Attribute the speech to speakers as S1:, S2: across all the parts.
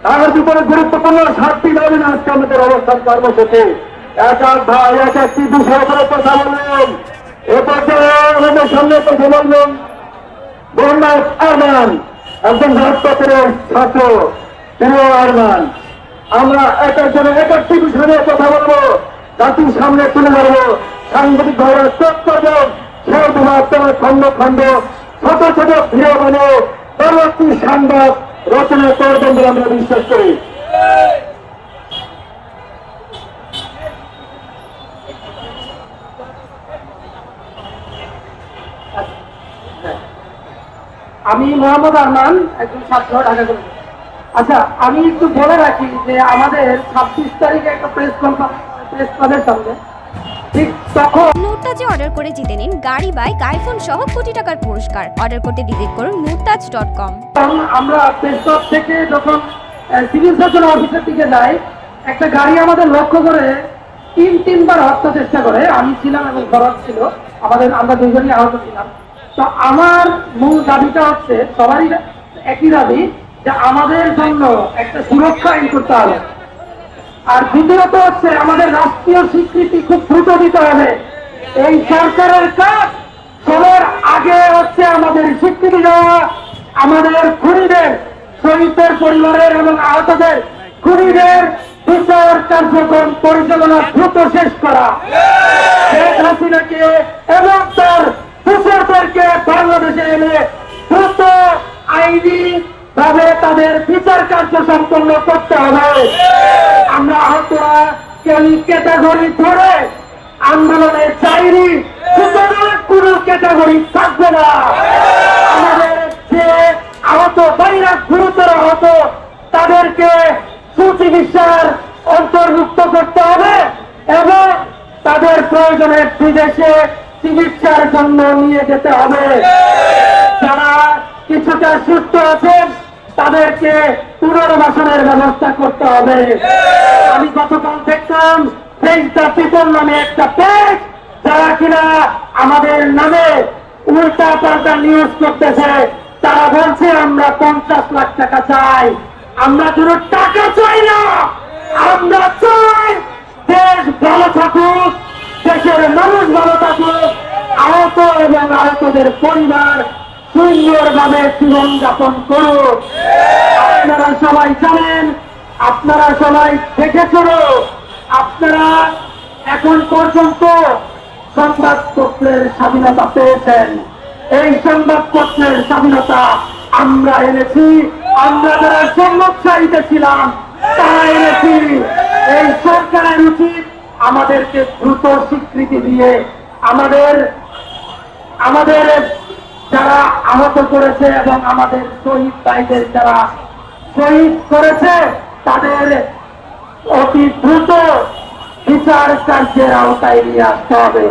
S1: তার ভিতরে গুরুত্বপূর্ণ 7টি দাবি না আজকে আমাদের অবস্থান কর্মসূচি। এক এক ভাই এক একটি বিষয়ের উপরে কথা বললেন। এ পর্যায়ে আমাদের সামনে কথা বললেন মোহাম্মদ আরমান, একজন ভারতপত্রের ছাত্র। প্রিয় আরমান, আমরা এক একজনে এক একটি বিষয় নিয়ে কথা বলবো, জাতির সামনে তুলে ধরবো, সাংবাদিক ভাইরা চোখ করবেন, সেই বিভাগ খন্ড খন্ড ছোট ছোট ভিড় বানিয়ে পরবর্তী সংবাদ রচনা করবেন বলে আমরা বিশ্বাস করি।
S2: আমি মোহাম্মদ আরমান, একজন ছাত্র, ঢাকা কলেজ। আচ্ছা, আমি একটু বলে রাখি যে আমাদের 26 তারিখে একটা প্রেস ক্লাবের সামনে, ঠিক তখন
S3: মুরতাজে অর্ডার করে জিতে নিন গাড়ি, বাইক, আইফোন সহ কোটি টাকার পুরস্কার। অর্ডার করতে ভিজিট করুন murtaj.com।
S2: আমরা প্রেস ক্লাব থেকে যখন সিভিল সার্জন অফিসের দিকে যাই, একটা গাড়ি আমাদের লক্ষ্য করে তিনবার হত্যা চেষ্টা করে। আমি ছিলাম এবং ফরজ ছিল, আমরা দুজনই আহত ছিলাম। তো আমার মূল দাবিটা হচ্ছে, সবারই একই দাবি, যে আমাদের জন্য একটা সুরক্ষা আইন করতে হবে। আর দ্বিতীয়ত হচ্ছে আমাদের রাষ্ট্রীয় স্বীকৃতি খুব দ্রুত দিতে হবে। এই সরকারের কাজ সবার আগে হচ্ছে আমাদের স্বীকৃতি দেওয়া, আমাদের খুনিদের, শহীদদের পরিবারের এবং আহতদের খুনিদের বিচার কার্যক্রম পরিচালনা দ্রুত শেষ করা, শেখ হাসিনাকে এবং তার দোষরদেরকে বাংলাদেশে এনে দ্রুত আইনি ভাবে তাদের বিচার কার্য সম্পন্ন করতে হবে। আমরা আহতরা কেউ ক্যাটাগরি ধরে আন্দোলনে চাইনি, সুতরাং কোন ক্যাটাগরি থাকবে না। আমাদের যে আহত ভাইরা গুরুতর আহত, তাদেরকে সুচিকিৎসার অন্তর্ভুক্ত করতে হবে এবং তাদের প্রয়োজনে বিদেশে চিকিৎসার জন্য নিয়ে যেতে হবে। যারা কিছুটা সুস্থ আছেন তাদেরকে পুনর্বাসনের ব্যবস্থা করতে হবে। আমি গতকাল দেখলাম পিপল নামে একটা পেজ, যারা কিনা আমাদের নামে উল্টা পাল্টা নিউজ করতেছে। তারা বলছে আমরা 50 লাখ টাকা চাই। আমরা কোনো টাকা চাই না, আমরা চাই দেশ ভালো থাকুক, দেশের মানুষ ভালো থাকুক, আহত এবং আহতদের পরিবার সুন্দরভাবে জীবন যাপন করুক। আপনারা সবাই জানেন, আপনারা সবাই দেখেছেন, আপনারা এখন পর্যন্ত সংবাদপত্রের স্বাধীনতা পেয়েছেন। এই সংবাদপত্রের স্বাধীনতা আমরা এনেছি, আমরা যারা সংবাদচারীতে ছিলাম তারা এনেছি। এই সরকারের উচিত আমাদেরকে দ্রুত স্বীকৃতি দিয়ে আমাদের যারা আহত করেছে এবং আমাদের শহীদ ভাইদের যারা শহীদ করেছে তাদের অতি দ্রুত বিচার কার্যের আওতায় নিয়ে আসতে হবে।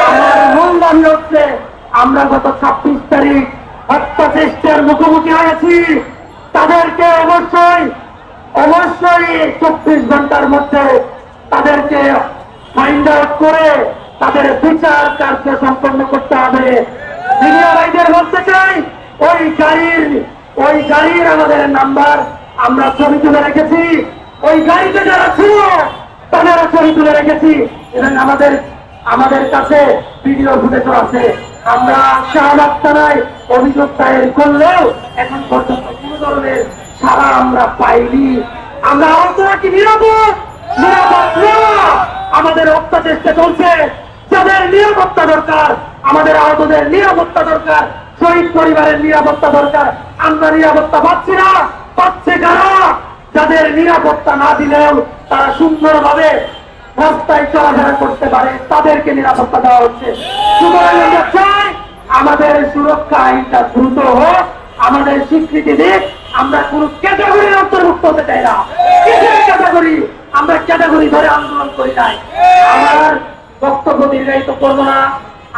S2: আমার মূল দাবি হচ্ছে, আমরা গত 26 তারিখ হত্যা চেষ্টার মুখোমুখি হয়েছি, তাদেরকে অবশ্যই 24 ঘন্টার মধ্যে তাদেরকে ফাইন্ড আউট করে তাদের বিচার কার্য সম্পন্ন করতে হবে। মিডিয়া ভাইদের বলতে চাই, ওই গাড়ির আমাদের নাম্বার আমরা ছবি তুলে রেখেছি, ওই গাড়িতে যারা ছিল তারা ছবি তুলে রেখেছি এবং আমাদের কাছে ভিডিও ফুটেজ আছে। আমরা শাহবাগ থানায় অভিযোগ দায়ের করলেও এখন পর্যন্ত কোন ধরনের সাড়া আমরা পাইনি। আমরা আহতরা কি নিরাপদ? নিরাপদ না। আমাদের হত্যা চেষ্টা চলছে। যাদের নিরাপত্তা দরকার, আমাদের আহতদের নিরাপত্তা দরকার, শহীদ পরিবারের নিরাপত্তা দরকার। আমরা নিরাপত্তা পাচ্ছি না, পাচ্ছে কারা? যাদের নিরাপত্তা না দিলেও তারা সুন্দরভাবে রাস্তায় চলাফেরা করতে পারে, তাদেরকে নিরাপত্তা দেওয়া হচ্ছে। সুতরাং আমরা চাই আমাদের সুরক্ষা আইনটা দ্রুত হোক, আমাদের স্বীকৃতি দিক। আমরা কোন ক্যাটাগরির অন্তর্ভুক্ত হতে চাই না। ক্যাটাগরি, আমরা ক্যাটাগরি ধরে আন্দোলন করি নাই। আমার বক্তব্য দীর্ঘায়িত করবো না।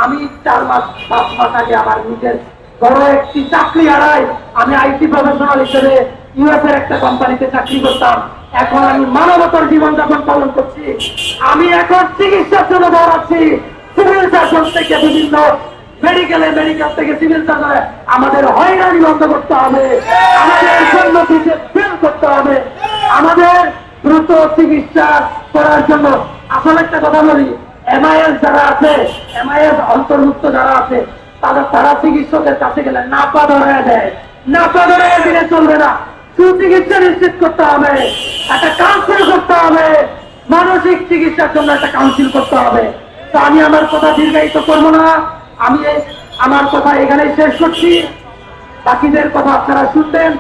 S2: আমি 4-5 মাস আগে আমার নিজের বড় একটি চাকরি হারাই। আমি আইটি প্রফেশনাল হিসেবে ইউএস এর একটা কোম্পানিতে চাকরি করতাম। এখন আমি মানবতার জীবনযাপন পালন করছি। আমি এখন চিকিৎসার জন্য দৌড়াচ্ছি। সিভিল সার্জন থেকে বিভিন্ন মেডিকেল থেকে সিভিল সার্জনে আমাদের হয়রানি বন্ধ করতে হবে, আমাদের জন্য ফিল করতে হবে। আমাদের দ্রুত চিকিৎসা করার জন্য আসলে একটা কথা বলি, এমআইএস যারা আছে, এমআইএস অন্তর্ভুক্ত যারা আছে, তারা চিকিৎসকের কাছে গেলে নাপা ধরে দেয়, নাপা ধরে দিলে চলবে না, সুচিকিৎসা নিশ্চিত করতে হবে, একটা কাউন্সিল করতে হবে, মানসিক চিকিৎসার জন্য একটা কাউন্সিল করতে হবে। তো আমি আমার কথা দীর্ঘায়িত করবো না, আমি আমার কথা এখানেই শেষ করছি, বাকিদের কথা আপনারা শুনবেন।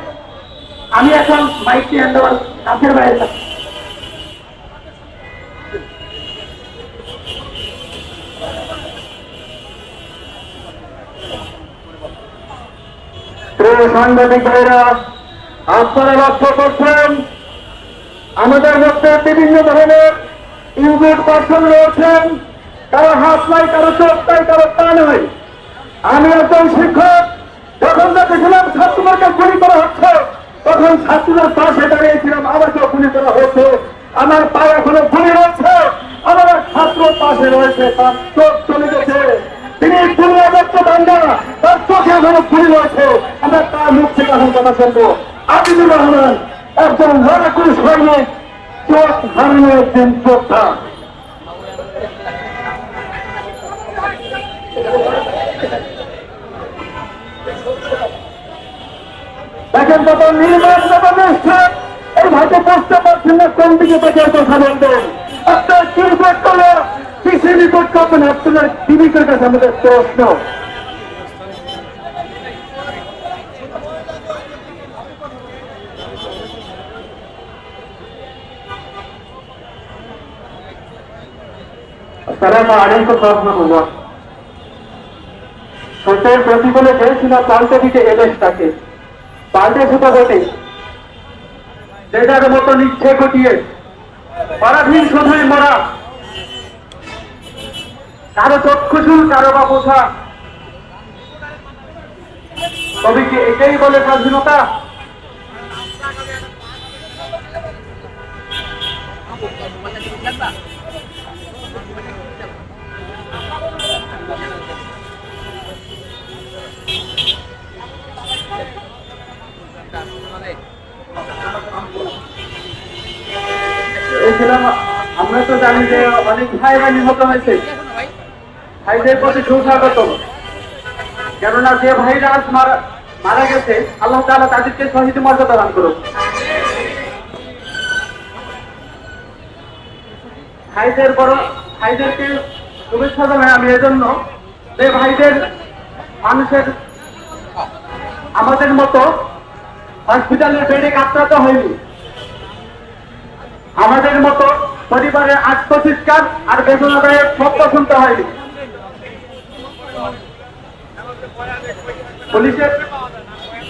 S2: আমি এখন মাইকটি হ্যান্ড ওভার কাছের বাইরে যাচ্ছি।
S1: প্রিয় সাংবাদিক ভাইরা, আপনারা লক্ষ্য করছেন আমাদের মধ্যে বিভিন্ন ধরনের ইনজুর্ড পার্সন রয়েছেন, কারো হাত নাই, কারো চোখ নাই, কারো পা নাই। আমি একজন শিক্ষক, যখন দেখেছিলাম ছাত্রদেরকে গুলি করা হচ্ছে, তখন ছাত্রদের পাশে দাঁড়িয়েছিলাম, আমাকেও গুলি করা হচ্ছে, আমার পায়ে এখনো গুলি রয়েছে, আমার এক ছাত্র পাশে রয়েছে, তার চোখ চলে গেছে, তিনি গুলিয়া দেখতে পান না, তার চোখে এখনো গুলি রয়েছে। আমরা তার মুখ থেকে এখন কথা শুনবো। আবিদুর রহমান একজন লড়াকু সৈনিক, চোখ হারিয়ে একজন যোদ্ধা। দেখেন কত নির্মাণ নিষ্ঠা, এই ভাইকে বুঝতে পারছেন না কোন দিকে তাকে কথা বলবেন। আপনার কি রিপোর্ট করলো, কিসের রিপোর্ট করবেন, আপনার দিদিকের কাছে আমাদের প্রশ্ন। আসসালামু আলাইকুম ওয়া রাহমাতুল্লাহ। সত্যের প্রতিকূলে গেছিল পাল্টে দিতে এদেশটাকে, পাল্টে সুতাগতি যেটার মতো নিচ্ছে ঘটিয়ে পরাধীন শুধুই মরা, কারো চক্ষুশূল, কারো বা বোঝা। তবে কি এটাই বলে স্বাধীনতা? আমরা তো জানি যে অনেক ভাইরা নিহত হয়েছে, ভাইদের প্রতি সুস্বাগত। কেননা যে ভাইরা আজ মারা গেছে, আল্লাহ তাআলা তাদেরকে শহীদ মর্যাদা দান করুক। ভাইদেরকে শুভেচ্ছা জানাই আমি এজন্য যে ভাইদের মানুষের আমাদের মতো হসপিটালের বেডে কাতরাতে হয়নি, আমাদের মতো পরিবারের আত্মচিৎকার আর বেদনাদায়ক শব্দ শুনতে হয়নি। পুলিশের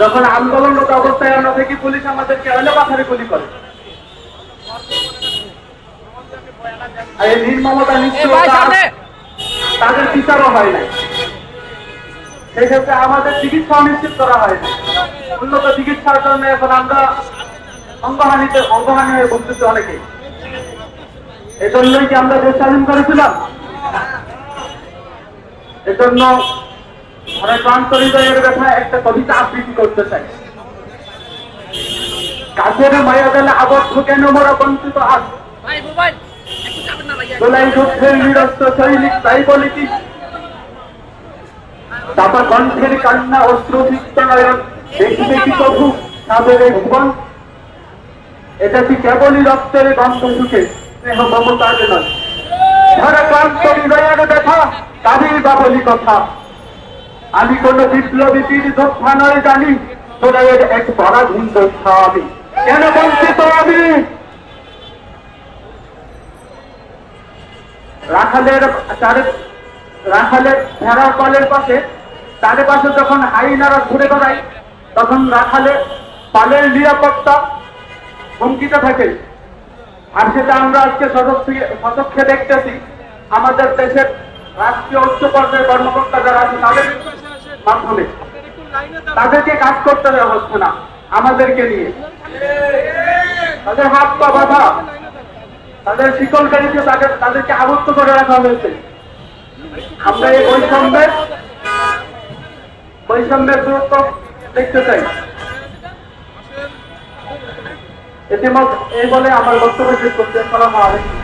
S1: যখন আন্দোলনরত অবস্থায় আমরা দেখি, পুলিশ আমাদেরকে এলোপাথারি গুলি করে। এই নির্মমতা নিশ্চয়তা তাদের বিচারও হয় নাই। সেই ক্ষেত্রে আমাদের চিকিৎসা নিশ্চিত করা হয় না। উন্নত চিকিৎসার জন্য এখন আমরা অঙ্গহানি হয়ে ভুগতেছি অনেকে। এজন্যই কি আমরা দেশ স্বাধীন করেছিলাম? এজন্য অনেক ক্লান্ত হৃদয়ের ব্যথা একটা কবিতা আবৃত্তি করতে চাই। কাছের মায়া গেলে আবদ্ধ কেন মোরা বঞ্চিত আজ, দোলাই যুদ্ধের নিরস্ত্র সৈনিক, তাই বলি কি চাপা কণ্ঠের কান্না, অশ্রুসিক্ত নয়ন, দেখিবে কি প্রভু তাদের এই ভুবন। এটা কি কেবলই রক্তের গন্ধ সুখে, স্নেহ মমতার নয়। ধরা ক্লান্ত হৃদয়ের ব্যথা, তাদের বাবলি কথা। আমি কোন বিপ্লবী বীর যোদ্ধা নয় জানি, তোরাইয়ের এক পরাধীন যোদ্ধা আমি। কেন বঞ্চিত আমি? রাখালের ভেড়ার কলের পাশে চারিপাশে যখন হাইনারা ঘুরে বেড়ায়, তখন রাখালে পালের নিরাপত্তা হুমকিতে থাকে। আর সেটা আমরা আজকে সচক্ষে দেখতেছি। আমাদের দেশের রাষ্ট্রীয় উচ্চ পর্যায়ের কর্মকর্তা যারা আছে তাদের মাধ্যমে তাদেরকে কাজ করতে দেওয়া হচ্ছে না, আমাদেরকে নিয়ে। তাদের হাত পা বাঁধা, তাদের শিকল গাড়িতে তাদেরকে আবদ্ধ করে রাখা হয়েছে। আমরা এই বৈষম্যের গুরুত্ব দেখতে চাই।
S2: এই বলে আমার বক্তব্য শেষ করতে। আসসালামু আলাইকুম।